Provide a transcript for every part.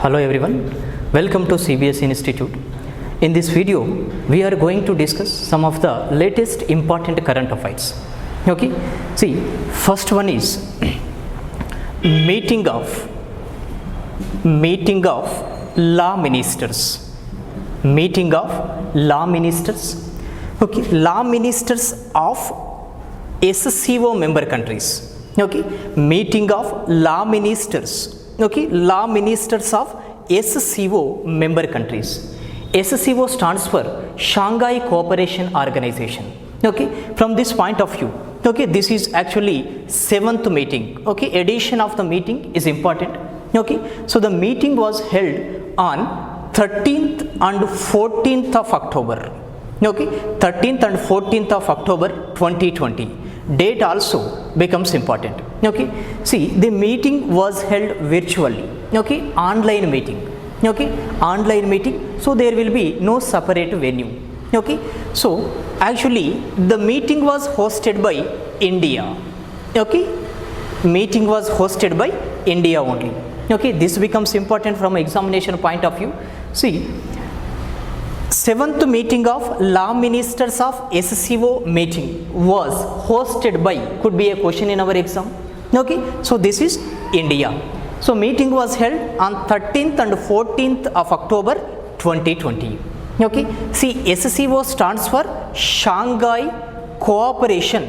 Hello everyone, welcome to CBS Institute. In this video, we are going to discuss some of the latest important current affairs. Okay, see, first one is meeting of law ministers. Meeting of law ministers. Okay, law ministers of SCO member countries. Okay, meeting of law ministers. Okay, law ministers of SCO member countries. SCO stands for Shanghai Cooperation Organization. Okay, from this point of view, okay, this is actually 7th meeting. Okay, edition of the meeting is important. Okay, so the meeting was held on 13th and 14th of October. Okay, 13th and 14th of October 2020. Date also becomes important. Okay, see, the meeting was held virtually. Okay, online meeting. Okay, online meeting, so there will be no separate venue. Okay, so actually the meeting was hosted by India. Okay, meeting was hosted by India only. Okay, this becomes important from examination point of view. See, 7th meeting of law ministers of SCO meeting was hosted by, could be a question in our exam. Okay, so this is India. So meeting was held on 13th and 14th of October 2020. Okay, see, SCO stands for Shanghai Cooperation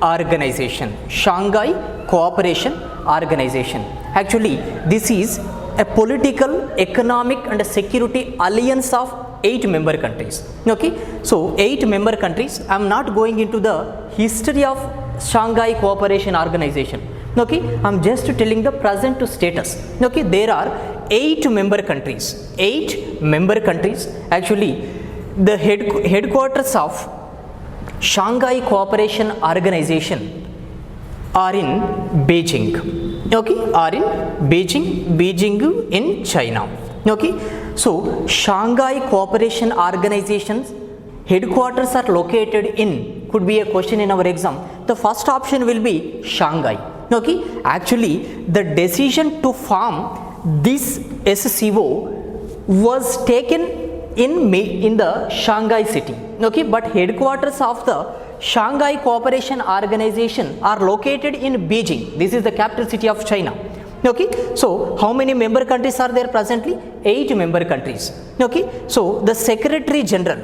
Organization. Shanghai Cooperation Organization. Actually, this is a political, economic and security alliance of 8 member countries. Okay, so 8 member countries. I am not going into the history of Shanghai Cooperation Organization. Okay, I am just telling the present status. Okay, there are 8 member countries. 8 member countries. Actually, the headquarters of Shanghai Cooperation Organization are in Beijing. Okay, are in Beijing in China. Okay, so Shanghai Cooperation Organization's headquarters are located in, could be a question in our exam. The first option will be Shanghai. Okay, actually the decision to form this SCO was taken in the Shanghai city. Okay, but headquarters of the Shanghai Cooperation Organization are located in Beijing. This is the capital city of China. Okay, so how many member countries are there presently? 8 member countries. Okay, so the Secretary General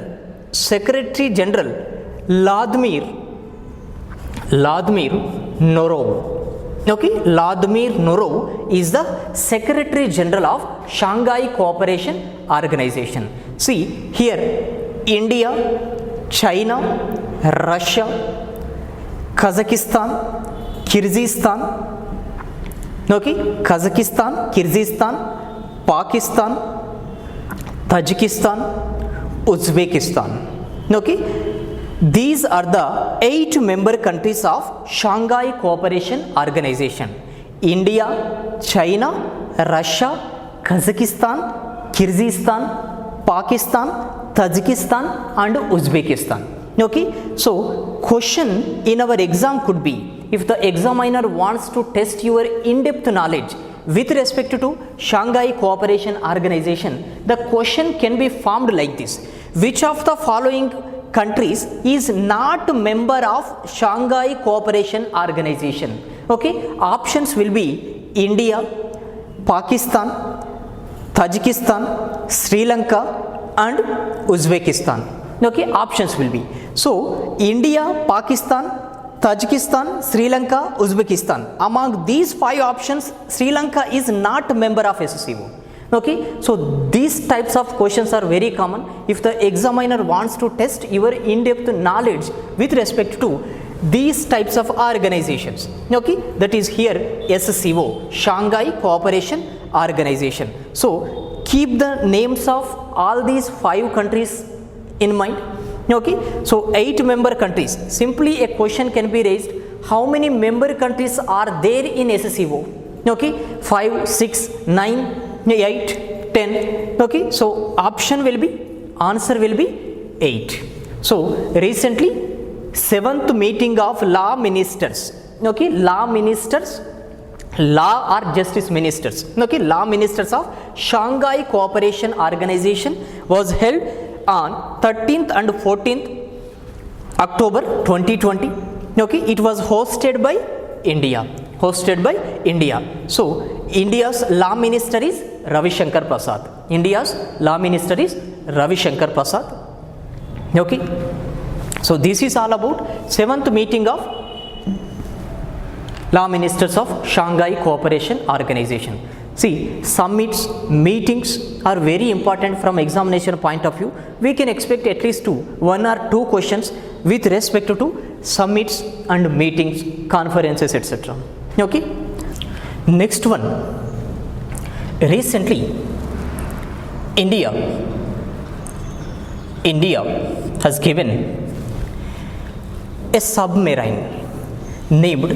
Vladimir Norov. Okay, Vladimir Norov is the Secretary General of Shanghai Cooperation Organization. See here, India, China, Russia, Kazakhstan, Kyrgyzstan, okay, Pakistan, Tajikistan, Uzbekistan. Okay, these are the 8 member countries of Shanghai Cooperation Organization. India, China, Russia, Kazakhstan, Kyrgyzstan, Pakistan, Tajikistan and Uzbekistan. Okay, so question in our exam could be, if the examiner wants to test your in-depth knowledge with respect to Shanghai Cooperation Organization, the question can be formed like this: which of the following countries is not a member of Shanghai Cooperation Organization? Okay, options will be India, Pakistan, Tajikistan, Sri Lanka and Uzbekistan. Okay, options will be, so India, Pakistan, Tajikistan, Sri Lanka, Uzbekistan. Among these 5 options, Sri Lanka is not a member of SCO. Okay, so these types of questions are very common if the examiner wants to test your in-depth knowledge with respect to these types of organizations. Okay, that is here SCO, Shanghai Cooperation Organization. So keep the names of all these 5 countries in mind. Okay, so 8 member countries. Simply a question can be raised: how many member countries are there in SCO? Okay, 5, 6, 9, 8, 10. Okay, so option will be, answer will be 8. So recently 7th meeting of law ministers. Okay, law ministers law or justice ministers. Okay, law ministers of Shanghai Cooperation Organization was held on 13th and 14th October 2020. Okay, it was hosted by India. So India's law minister is Ravi Shankar Prasad. Okay, so this is all about 7th meeting of law ministers of Shanghai Cooperation Organization. See, summits, meetings are very important from examination point of view. We can expect at least 1 or 2 questions with respect to summits and meetings, conferences, etc. Okay. Next one. Recently, India has given a submarine named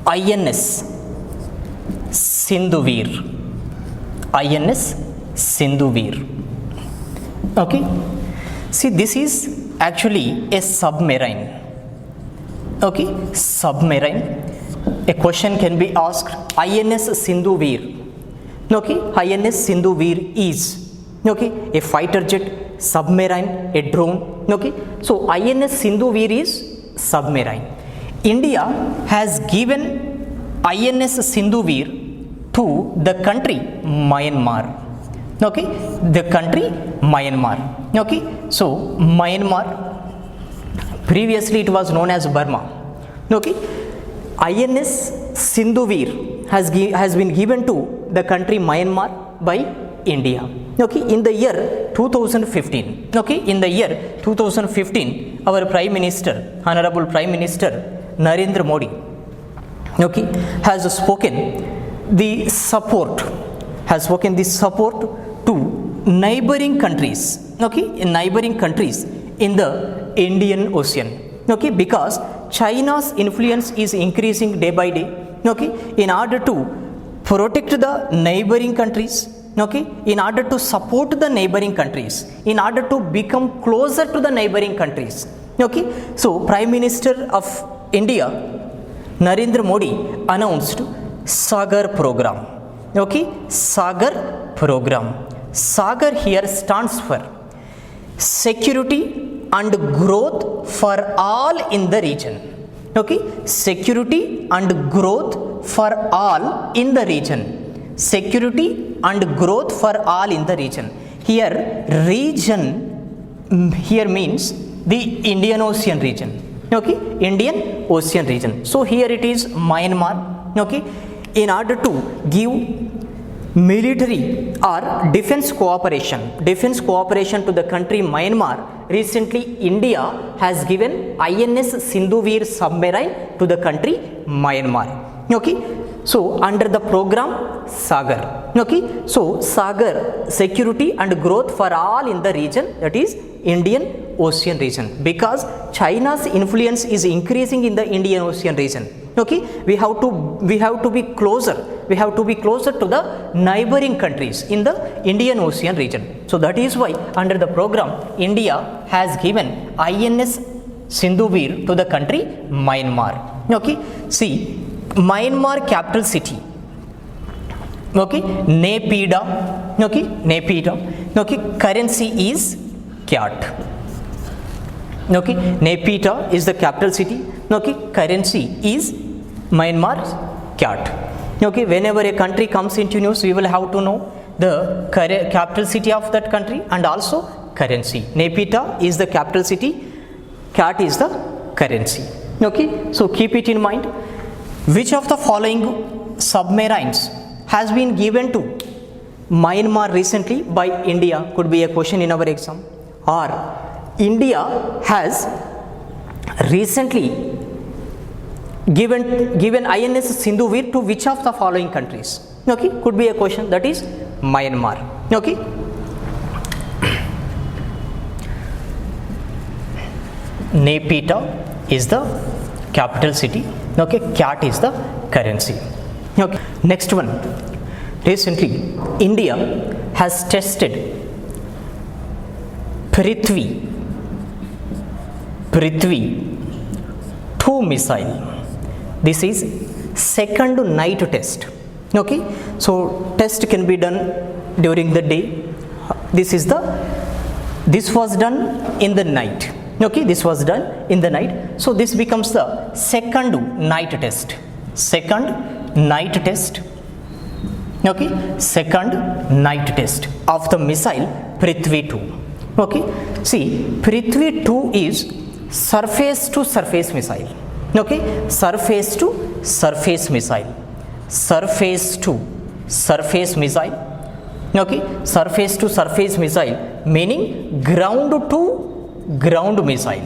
INS Sindhuveer. Okay. See, this is actually a submarine. Okay, submarine. A question can be asked, INS Sindhuveer. Okay, INS Sindhuveer is, okay, a fighter jet, submarine, a drone. Okay, so INS Sindhuveer is submarine. India has given INS Sindhuveer to the country Myanmar. Okay, the country Myanmar. Okay, so Myanmar, previously it was known as Burma. Okay, INS Sindhuveer has been given to the country Myanmar by India. Okay, in the year 2015. Okay, in the year 2015, our Prime Minister, Honorable Prime Minister Narendra Modi, okay, has spoken the support to neighboring countries. Okay, in neighboring countries in the Indian Ocean. Okay, because China's influence is increasing day by day. Okay, in order to protect the neighboring countries, okay, in order to support the neighboring countries, in order to become closer to the neighboring countries. Okay, so Prime Minister of India Narendra Modi announced Sagar program. Okay, Sagar program. Sagar here stands for security and growth for all in the region. Okay, security and growth for all in the region. Security and growth for all in the region. Here region here means the Indian Ocean region. Okay, Indian Ocean region. So here it is Myanmar. Okay, in order to give military or defense cooperation to the country Myanmar, recently India has given INS Sindhuveer submarine to the country Myanmar. Okay, so under the program Sagar. Okay, so Sagar, security and growth for all in the region, that is Indian Ocean region, because China's influence is increasing in the Indian Ocean region. Okay, we have to be closer to the neighboring countries in the Indian Ocean region. So that is why under the program India has given INS Sindhuveer to the country Myanmar. Okay, see, Myanmar capital city, okay, Naypyidaw. Okay, currency is kyat. Okay, Naypyidaw is the capital city. Okay, currency is Myanmar kyat. Okay, whenever a country comes into news, we will have to know the capital city of that country and also currency. Naypyidaw is the capital city, kyat is the currency. Okay, so keep it in mind. Which of the following submarines has been given to Myanmar recently by India? Could be a question in our exam. Or India has recently given INS Sindhuveer to which of the following countries? Okay, could be a question, that is Myanmar. Okay, Naypyidaw is the capital city. Okay, kyat is the currency. Okay, next one. Recently India has tested Prithvi 2 missile. This is second night test. Okay, so test can be done during the day. This was done in the night. Okay, this was done in the night. So this becomes the second night test. Second night test. Okay, second night test of the missile Prithvi 2. Okay, see, Prithvi 2 is surface to surface missile. Okay, surface to surface missile. Surface to surface missile. Okay, surface to surface missile, meaning ground to ground missile.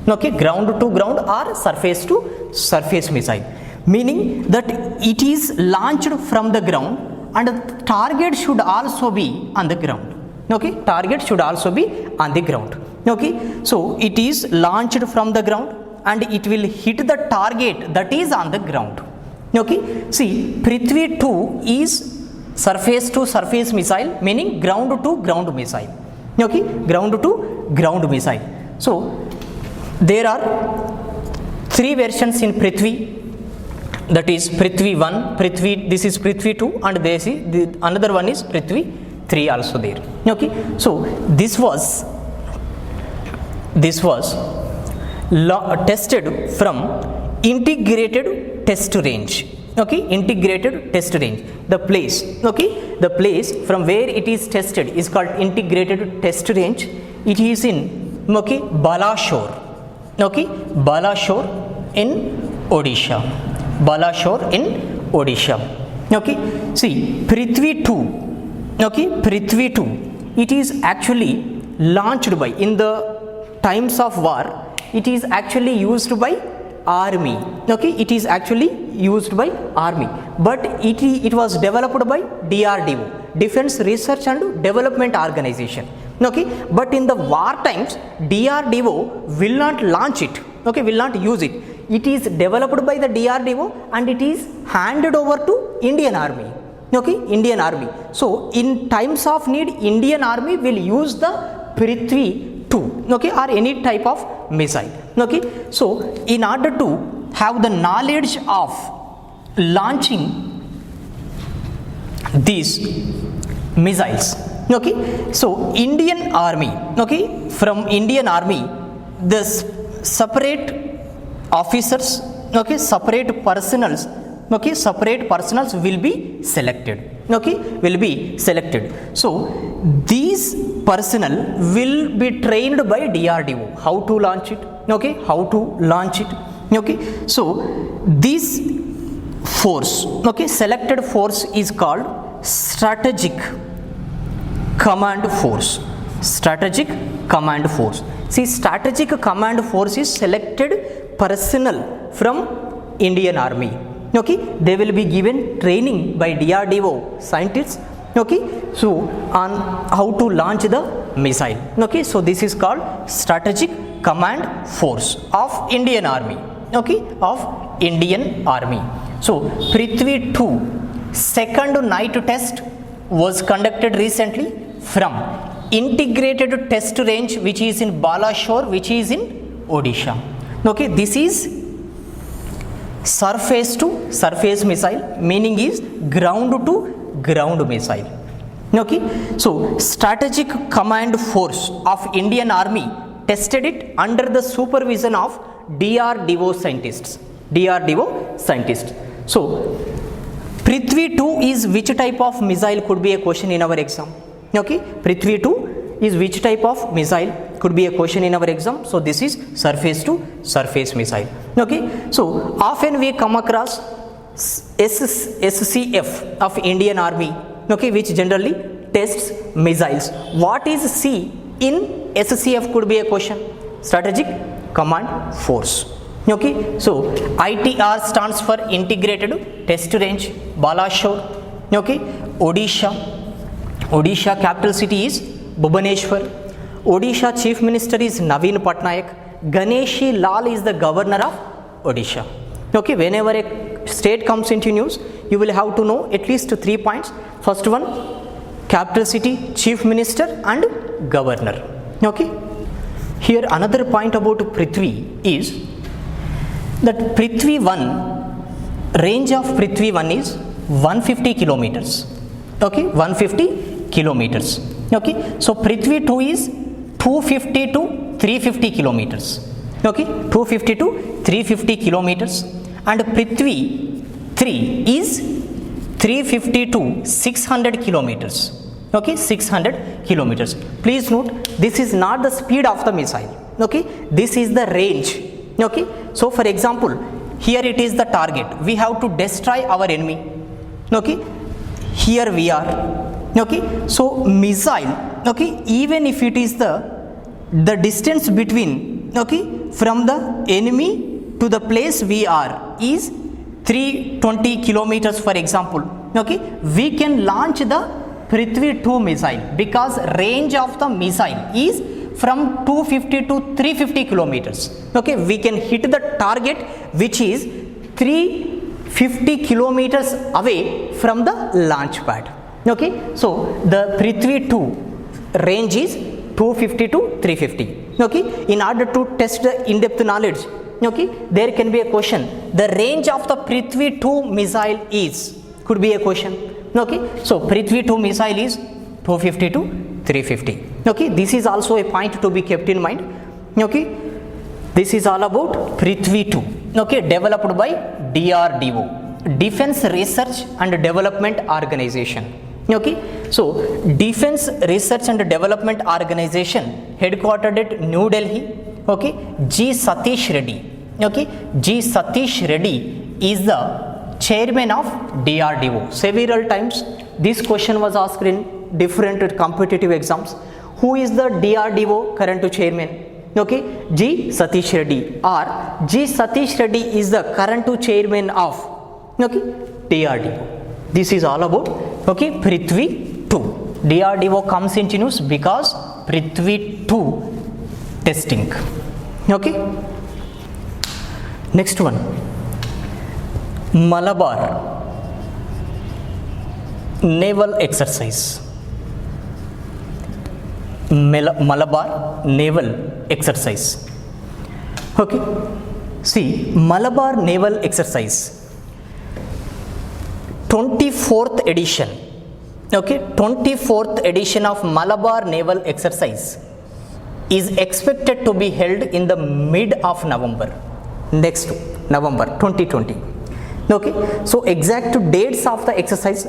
Okay, ground to ground or surface to surface missile, meaning that it is launched from the ground and the target should also be on the ground. Okay, target should also be on the ground. Okay, so it is launched from the ground and it will hit the target that is on the ground. Okay, see, Prithvi 2 is surface to surface missile, meaning ground to ground missile. Okay, ground to ground missile. So there are 3 versions in Prithvi, that is Prithvi 1, this is Prithvi 2, and another one is Prithvi 3 also there. Okay, so this was tested from integrated test range. Okay, integrated test range, the place. Okay, the place from where it is tested is called integrated test range. It is in Balashore. Okay, Balashore in Odisha. Balashore in Odisha. Okay, see, Prithvi 2. Okay, Prithvi 2, it is actually launched by, in the times of war, it is actually used by army. Okay, it is actually used by army, but it was developed by DRDO, Defense Research and Development Organization. Okay, but in the war times, DRDO will not launch it. Okay, will not use it. It is developed by the DRDO and it is handed over to Indian Army. Okay, Indian Army. So in times of need, Indian Army will use the Prithvi 2. Okay, or any type of missile. Okay, so in order to have the knowledge of launching these missiles, okay, so Indian Army, okay, from Indian Army, the separate officers, okay, separate personals, okay, separate personals will be selected. Okay, will be selected. So these personnel will be trained by DRDO how to launch it. Okay, how to launch it. Okay, so this force, okay, selected force is called strategic command force. Strategic command force. See, strategic command force is selected personnel from Indian Army. Okay, they will be given training by DRDO scientists. Okay, so on how to launch the missile. Okay, so this is called strategic command force of Indian Army. Okay, of Indian Army. So Prithvi 2 second night test was conducted recently from integrated test range, which is in Balashore, which is in Odisha. Okay, this is surface to surface missile, meaning is ground to ground missile. Okay, so strategic command force of Indian Army tested it under the supervision of DRDO scientists. DRDO scientists. So Prithvi 2 is which type of missile, could be a question in our exam. Okay, Prithvi 2 is which type of missile, could be a question in our exam. So this is surface to surface missile. Okay, so often we come across SCF of Indian Army, okay, which generally tests missiles. What is C in SCF, could be a question. Strategic command force. Okay, so ITR stands for integrated test range, Balashore. Okay, Odisha. Odisha capital city is Bhubaneswar. Odisha chief minister is Naveen Patnaik. Ganeshi Lal is the governor of Odisha. Okay, whenever a state comes into news, you will have to know at least 3 points. First one, capital city, chief minister and governor. Okay, here another point about Prithvi is that Prithvi 1 Range of Prithvi 1 is 150 kilometers. Okay, 150 kilometers. Okay, so Prithvi 2 is 250 to 350 kilometers. Okay, 250 to 350 kilometers, and Prithvi 3 is 350 to 600 kilometers. Okay, 600 kilometers. Please note, this is not the speed of the missile. Okay, this is the range. Okay, so for example, here it is the target. We have to destroy our enemy. Okay, here we are. Okay, so missile, okay, even if it is the distance between, okay, from the enemy to the place we are is 320 kilometers, for example. Okay, we can launch the Prithvi 2 missile because range of the missile is from 250 to 350 kilometers. Okay, we can hit the target which is 350 kilometers away from the launch pad. Okay, so the Prithvi 2 range is 250 to 350. Okay, in order to test the in-depth knowledge, okay, there can be a question. The range of the Prithvi 2 missile is, could be a question. Okay, so Prithvi 2 missile is 250 to 350. Okay, this is also a point to be kept in mind. Okay, this is all about Prithvi 2. Okay, developed by DRDO, Defense Research and Development Organization. Okay, so Defense Research and Development Organization headquartered at New Delhi. Okay, G. Satish Reddy. Okay, G. Satish Reddy is the chairman of DRDO. Several times this question was asked in different competitive exams. Who is the DRDO current chairman? Okay, G. Satish Reddy, or G. Satish Reddy is the current chairman of, okay, DRDO. This is all about, okay, Prithvi 2. DRDO comes into news because Prithvi 2 testing. Okay, next one, Malabar naval exercise. Malabar naval exercise. Okay, see, Malabar naval exercise 24th edition. Okay, 24th edition of Malabar naval exercise is expected to be held in the mid of November, next November 2020. Okay, so exact dates of the exercise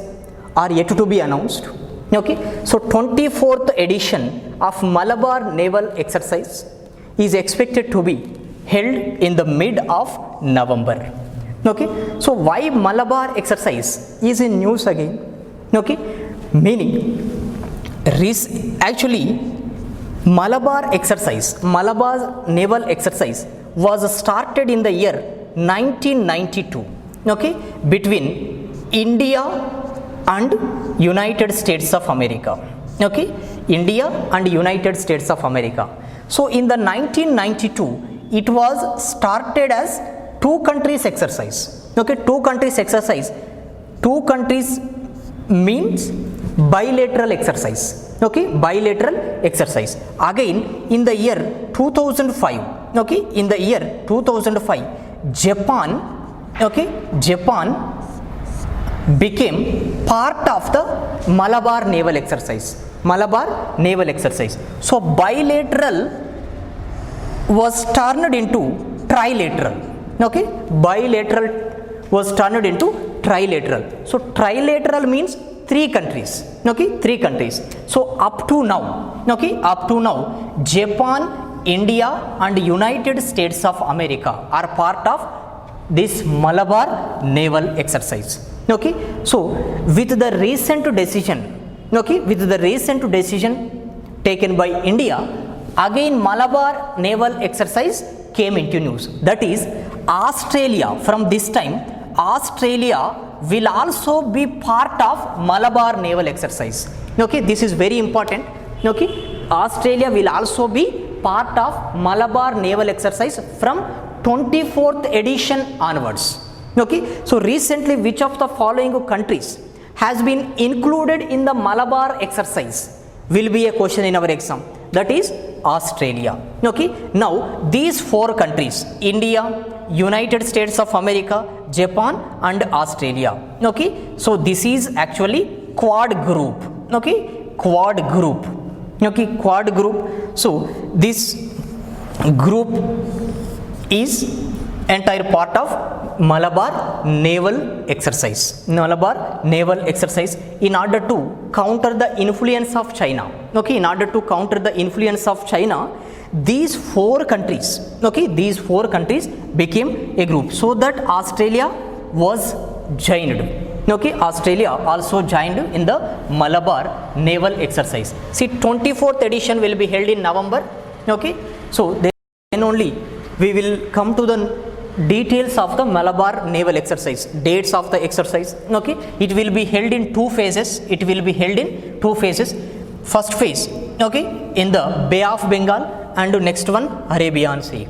are yet to be announced. Okay, so 24th edition of Malabar naval exercise is expected to be held in the mid of November. Okay, so why Malabar exercise is in news again? Okay, meaning actually Malabar exercise, Malabar naval exercise was started in the year 1992. Okay, between India and United States of America. Okay, India and United States of America. So in the 1992 it was started as two countries exercise. Okay, two countries exercise. Two countries means bilateral exercise. Okay, bilateral exercise. Again in the year 2005, okay, in the year 2005, Japan, okay, Japan became part of the Malabar naval exercise. Malabar naval exercise. So bilateral was turned into trilateral. Okay, bilateral was turned into trilateral. So trilateral means three countries. Okay, three countries. So up to now, okay, up to now, Japan, India and United States of America are part of this Malabar naval exercise. Okay, so with the recent decision, okay, with the recent decision taken by India, again Malabar naval exercise came into news. That is, Australia, from this time Australia will also be part of Malabar naval exercise. Okay, this is very important. Okay, Australia will also be part of Malabar naval exercise from 24th edition onwards. Okay, so recently which of the following countries has been included in the Malabar exercise will be a question in our exam. That is Australia. Okay, now these four countries, India, United States of America, Japan and Australia. Okay, so this is actually Quad group. Okay, Quad group. Okay, Quad group. So this group is entire part of Malabar naval exercise. Malabar naval exercise in order to counter the influence of China. Okay, in order to counter the influence of China, these four countries, okay, these four countries became a group, so that Australia was joined. Okay, Australia also joined in the Malabar naval exercise. See, 24th edition will be held in November. Okay, so then only we will come to the details of the Malabar naval exercise, dates of the exercise. Okay, it will be held in two phases. It will be held in two phases. First phase, okay, in the Bay of Bengal, and next one Arabian Sea.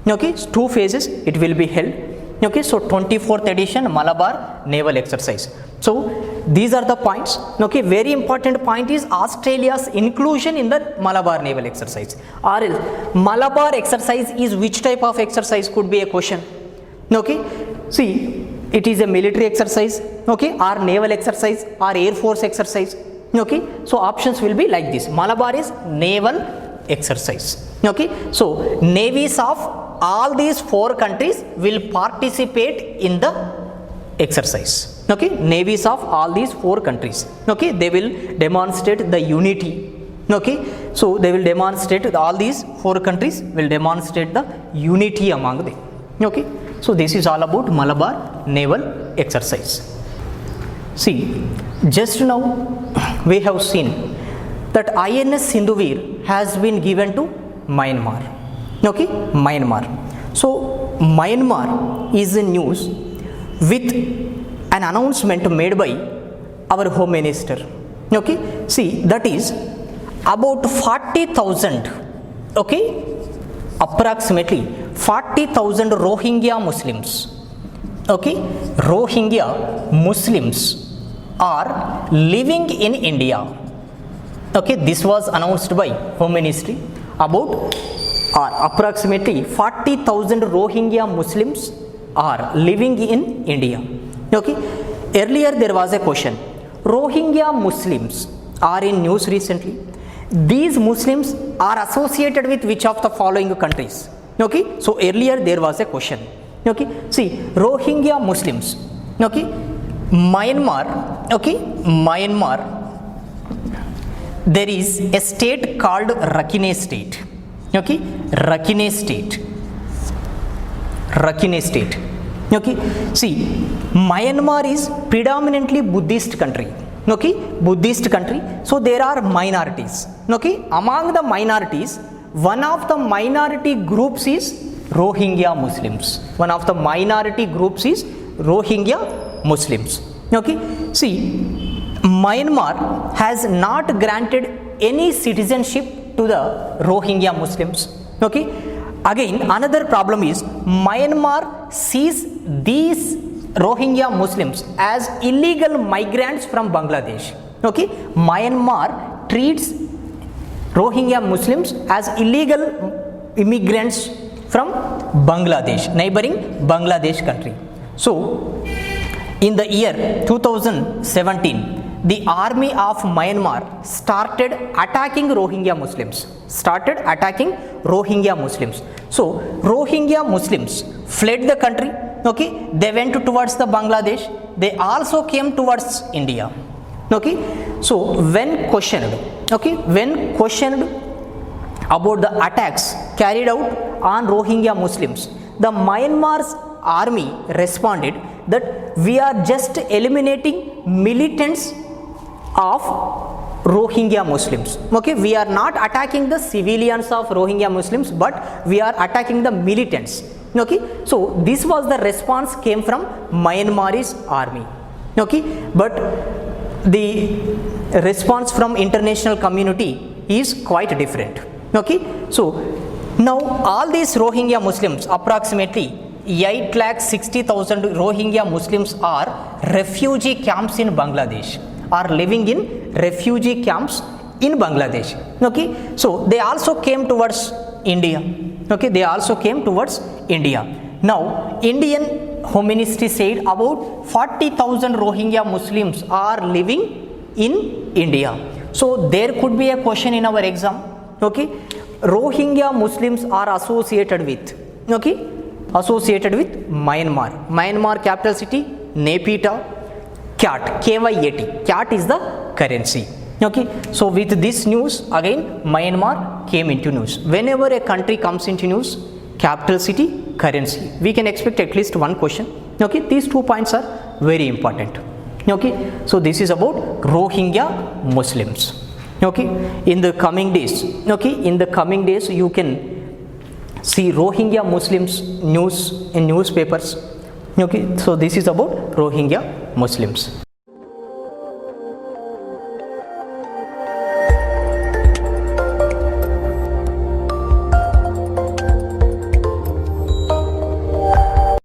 Okay, two phases it will be held. Okay, so 24th edition Malabar naval exercise. So these are the points. Okay, very important point is Australia's inclusion in the Malabar naval exercise. Or else Malabar exercise is which type of exercise, could be a question. Okay, see, it is a military exercise, okay, or naval exercise, or air force exercise. Okay, so options will be like this. Malabar is naval exercise. Okay, so navies of all these four countries will participate in the exercise. Okay, navies of all these four countries, okay, they will demonstrate the unity. Okay, so they will demonstrate, all these four countries will demonstrate the unity among them. Okay, so this is all about Malabar naval exercise. See, just now we have seen that INS Sindhuvir has been given to Myanmar. Okay, Myanmar. So Myanmar is in news with an announcement made by our Home Minister. Okay, see, that is about 40,000, okay, approximately 40,000 Rohingya Muslims. Okay, Rohingya Muslims are living in India. Okay, this was announced by Home Ministry. About approximately 40,000 Rohingya Muslims are living in India. Okay, earlier there was a question, Rohingya Muslims are in news recently. These Muslims are associated with which of the following countries? Okay, so earlier there was a question. Okay, see, Rohingya Muslims, okay, Myanmar, okay, Myanmar, there is a state called Rakhine state. Okay, Rakhine state, Rakhine state. Okay, see, Myanmar is predominantly Buddhist country. Okay, Buddhist country, so there are minorities. Okay, among the minorities, one of the minority groups is Rohingya Muslims. One of the minority groups is Rohingya Muslims. Okay, see, Myanmar has not granted any citizenship to the Rohingya Muslims. Okay, again another problem is Myanmar sees these Rohingya Muslims as illegal migrants from Bangladesh. Okay, Myanmar treats Rohingya Muslims as illegal immigrants from Bangladesh, neighboring Bangladesh country. So in the year 2017, the army of Myanmar started attacking Rohingya Muslims. So Rohingya Muslims fled the country. Okay, they went towards the Bangladesh. They also came towards India. Okay, so when questioned about the attacks carried out on Rohingya Muslims, the Myanmar's army responded that we are just eliminating militants of Rohingya Muslims. Okay, we are not attacking the civilians of Rohingya Muslims, but we are attacking the militants. Okay, so this was the response came from Myanmar's army. Okay, but the response from international community is quite different. Okay, so now all these Rohingya Muslims, approximately 8,60,000 Rohingya Muslims are refugee camps in Bangladesh, are living in refugee camps in Bangladesh. Okay, so they also came towards India. Okay, they also came towards India. Now Indian Home Ministry said about 40,000 Rohingya Muslims are living in India. So there could be a question in our exam. Okay, Rohingya Muslims are associated with, okay, associated with Myanmar. Myanmar capital city Naypyidaw. Kyat, KYAT. Kyat is the currency. Okay, so with this news again Myanmar came into news. Whenever a country comes into news, capital city, currency, we can expect at least one question. Okay, these 2 points are very important. Okay, so this is about Rohingya Muslims. Okay, in the coming days, okay, in the coming days you can see Rohingya Muslims news in newspapers. Okay, so this is about Rohingya Muslims.